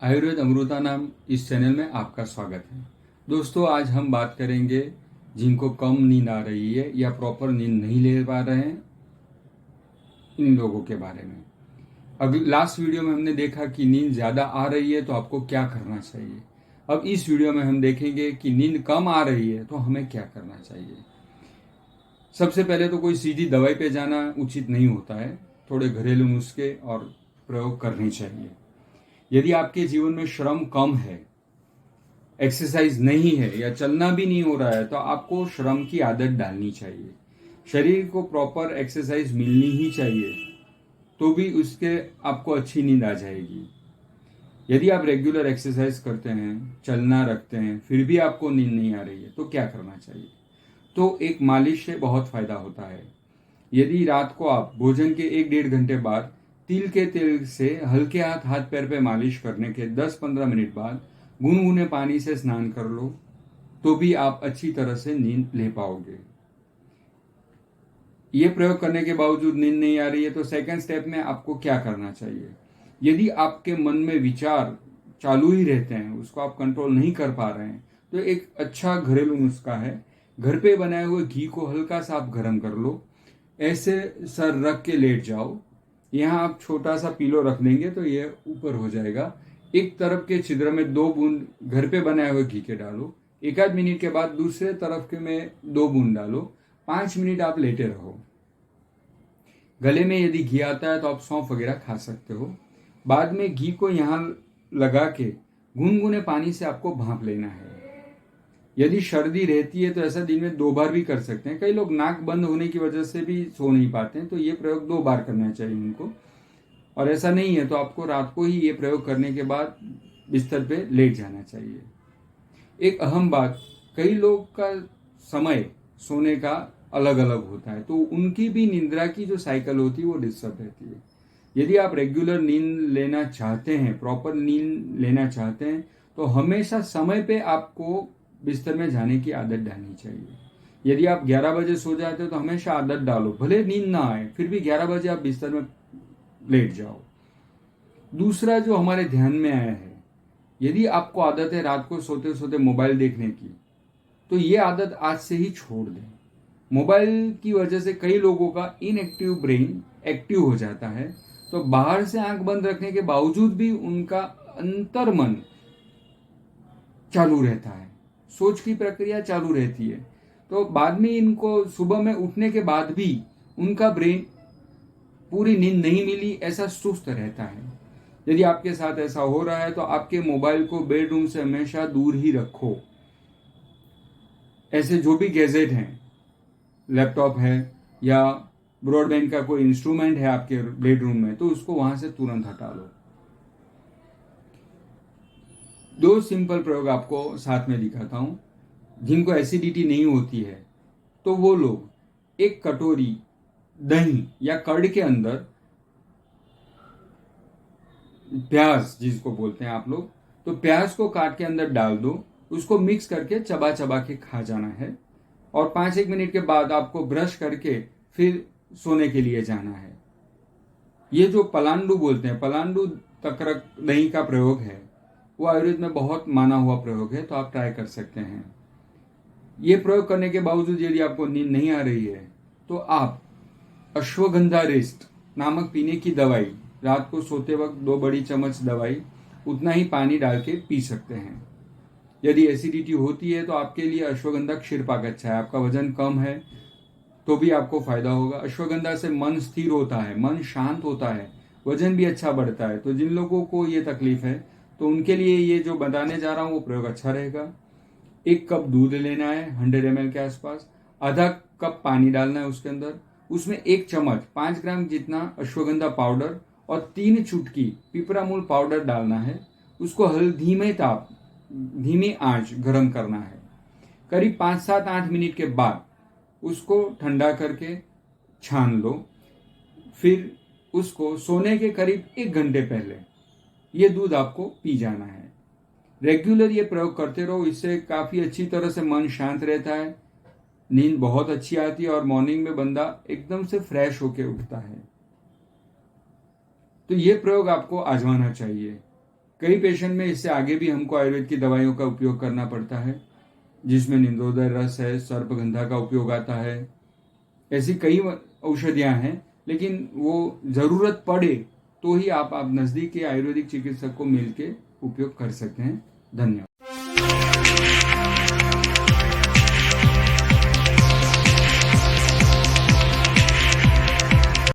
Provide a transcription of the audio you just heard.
आयुर्वेद अमृता नाम इस चैनल में आपका स्वागत है। दोस्तों, आज हम बात करेंगे जिनको कम नींद आ रही है या प्रॉपर नींद नहीं ले पा रहे हैं, इन लोगों के बारे में। अभी लास्ट वीडियो में हमने देखा कि नींद ज़्यादा आ रही है तो आपको क्या करना चाहिए। अब इस वीडियो में हम देखेंगे कि नींद कम आ रही है तो हमें क्या करना चाहिए। सबसे पहले तो कोई सीधी दवाई पे जाना उचित नहीं होता है। थोड़े घरेलू नुस्खे और प्रयोग करने चाहिए। यदि आपके जीवन में श्रम कम है, एक्सरसाइज नहीं है या चलना भी नहीं हो रहा है तो आपको श्रम की आदत डालनी चाहिए। शरीर को प्रॉपर एक्सरसाइज मिलनी ही चाहिए, तो भी उसके आपको अच्छी नींद आ जाएगी। यदि आप रेगुलर एक्सरसाइज करते हैं, चलना रखते हैं, फिर भी आपको नींद नहीं आ रही है तो क्या करना चाहिए। तो एक मालिश से बहुत फायदा होता है। यदि रात को आप भोजन के 1-1.5 घंटे बाद तिल के तेल से हल्के हाथ हाथ पैर पे मालिश करने के 10-15 मिनट बाद गुनगुने पानी से स्नान कर लो तो भी आप अच्छी तरह से नींद ले पाओगे। ये प्रयोग करने के बावजूद नींद नहीं आ रही है तो सेकंड स्टेप में आपको क्या करना चाहिए। यदि आपके मन में विचार चालू ही रहते हैं, उसको आप कंट्रोल नहीं कर पा रहे हैं, तो एक अच्छा घरेलू नुस्खा है। घर पे बनाए हुए घी को हल्का सा आप गर्म कर लो, ऐसे सर रख के लेट जाओ। यहाँ आप छोटा सा पीलो रख देंगे तो ये ऊपर हो जाएगा। एक तरफ के छिद्र में 2 बूंद घर पे बनाए हुए घी के डालो। 1-8 मिनट के बाद दूसरे तरफ के में 2 बूंद डालो। 5 मिनट आप लेटे रहो। गले में यदि घी आता है तो आप सौंफ वगैरह खा सकते हो। बाद में घी को यहाँ लगा के गुनगुने पानी से आपको भाप लेना है। यदि सर्दी रहती है तो ऐसा दिन में 2 बार भी कर सकते हैं। कई लोग नाक बंद होने की वजह से भी सो नहीं पाते हैं, तो ये प्रयोग 2 बार करना चाहिए उनको। और ऐसा नहीं है तो आपको रात को ही ये प्रयोग करने के बाद बिस्तर पे लेट जाना चाहिए। एक अहम बात, कई लोग का समय सोने का अलग अलग होता है, तो उनकी भी निद्रा की जो साइकिल होती है वो डिस्टर्ब रहती है। यदि आप रेगुलर नींद लेना चाहते हैं, प्रॉपर नींद लेना चाहते हैं, तो हमेशा समय पे आपको बिस्तर में जाने की आदत डालनी चाहिए। यदि आप 11 बजे सो जाते हो तो हमेशा आदत डालो, भले नींद ना आए फिर भी 11 बजे आप बिस्तर में लेट जाओ। दूसरा जो हमारे ध्यान में आया है, यदि आपको आदत है रात को सोते सोते मोबाइल देखने की, तो ये आदत आज से ही छोड़ दें। मोबाइल की वजह से कई लोगों का इनएक्टिव ब्रेन एक्टिव हो जाता है, तो बाहर से आंख बंद रखने के बावजूद भी उनका अंतर्मन चालू रहता है, सोच की प्रक्रिया चालू रहती है। तो बाद में इनको सुबह में उठने के बाद भी उनका ब्रेन पूरी नींद नहीं मिली ऐसा सुस्त रहता है। यदि आपके साथ ऐसा हो रहा है तो आपके मोबाइल को बेडरूम से हमेशा दूर ही रखो। ऐसे जो भी गैजेट हैं, लैपटॉप है या ब्रॉडबैंड का कोई इंस्ट्रूमेंट है आपके बेडरूम में, तो उसको वहां से तुरंत हटा लो। 2 सिंपल प्रयोग आपको साथ में दिखाता हूं। जिनको एसिडिटी नहीं होती है तो वो लोग 1 कटोरी दही या कर्ड के अंदर प्याज, जिसको बोलते हैं आप लोग, तो प्याज को काट के अंदर डाल दो। उसको मिक्स करके चबा चबा के खा जाना है और 5-1 मिनट के बाद आपको ब्रश करके फिर सोने के लिए जाना है। ये जो पलांडू बोलते हैं, पलांडू तक्रक दही का प्रयोग है, वो आयुर्वेद में बहुत माना हुआ प्रयोग है, तो आप ट्राई कर सकते हैं। ये प्रयोग करने के बावजूद यदि आपको नींद नहीं आ रही है तो आप अश्वगंधा रेस्ट नामक पीने की दवाई, रात को सोते वक्त 2 बड़ी चम्मच दवाई, उतना ही पानी डाल के पी सकते हैं। यदि एसिडिटी होती है तो आपके लिए अश्वगंधा क्षीरपाक अच्छा है। आपका वजन कम है तो भी आपको फायदा होगा। अश्वगंधा से मन स्थिर होता है, मन शांत होता है, वजन भी अच्छा बढ़ता है। तो जिन लोगों को ये तकलीफ है तो उनके लिए ये जो बताने जा रहा हूं वो प्रयोग अच्छा रहेगा। 1 कप दूध लेना है 100 ml के आसपास, आधा कप पानी डालना है उसके अंदर, उसमें 1 चम्मच 5 ग्राम जितना अश्वगंधा पाउडर और 3 चुटकी पिपरामूल पाउडर डालना है। उसको धीमी आंच गरम करना है। करीब 5-7-8 मिनट के बाद उसको ठंडा करके छान लो। फिर उसको सोने के करीब 1 घंटे पहले ये दूध आपको पी जाना है। रेगुलर ये प्रयोग करते रहो, इससे काफी अच्छी तरह से मन शांत रहता है, नींद बहुत अच्छी आती है और मॉर्निंग में बंदा एकदम से फ्रेश होके उठता है। तो ये प्रयोग आपको आजमाना चाहिए। कई पेशेंट में इससे आगे भी हमको आयुर्वेद की दवाइयों का उपयोग करना पड़ता है, जिसमें निंदोदय रस है, सर्पगंधा का उपयोग आता है। ऐसी कई औषधियां हैं, लेकिन वो जरूरत पड़े तो ही आप नजदीक के आयुर्वेदिक चिकित्सक को मिलके उपयोग कर सकते हैं। धन्यवाद।